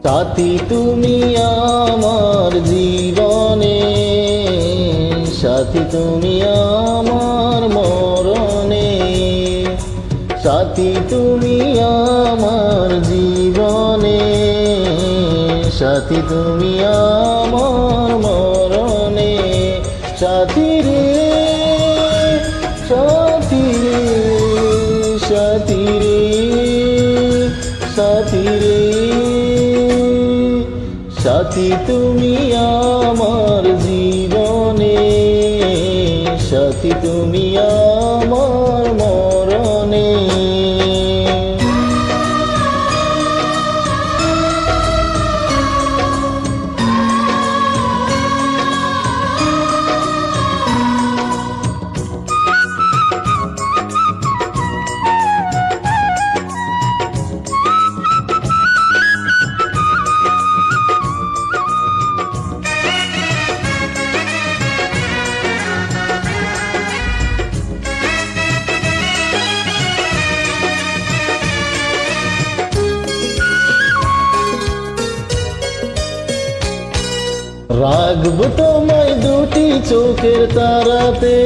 সাথী তুমি আমার জীবনে, সাথী তুমি আমার মরণে, সাথী তুমি আমার জীবনে, সাথী তুমি আমার মরণে। সাথী রে সাথী রে সাথী রে সাথী রে, সাথী তুমি আমার জীবনে, সাথী তুমি আমার মরণে। রাখবো তোমায় দুটি চোখের তারাতে,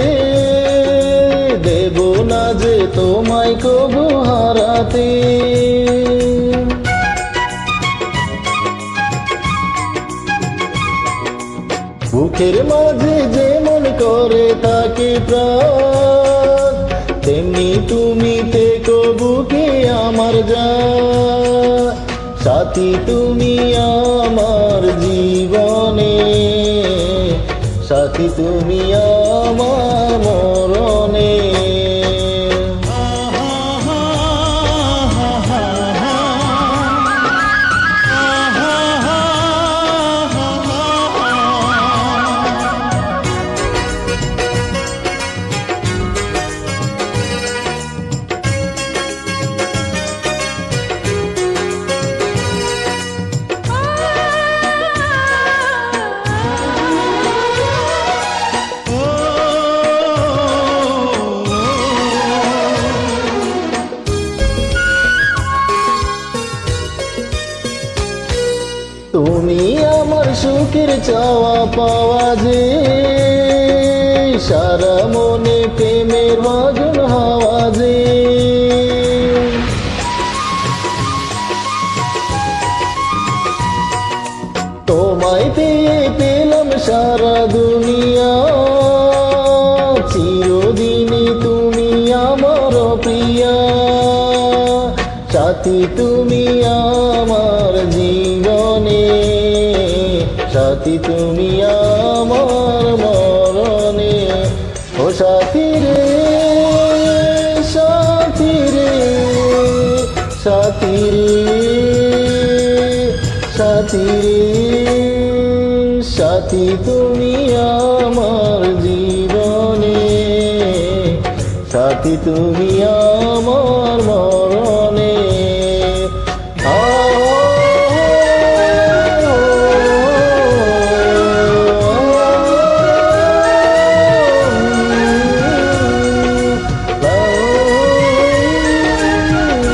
দেব না যে তোমায় কবু হারাতে। বুকের মাঝে যেমন করে তাকে প্রাণ, তেমনি তুমি থেকো বুকে আমার জান। সাথী তুমি আমার জীবনে, সাথী তুমি আমার মরণে। তুমি আমার সুখের চাওয়া পাওয়া যে, সারা মনে প্রেমের মাজন হাওয়া যে। তোমায় পেয়ে পেলাম সারা দুনিয়া, চিরদিনই তুমি আমার প্রিয়া। সাথী তুমি আমার জীবনে, সাথী তুমি আমার মরণে। ও সাথী রে সাথী রে সাথী রে সাথী রে, সাথী তুমি আমার জীবনে, সাথী তুমি আমার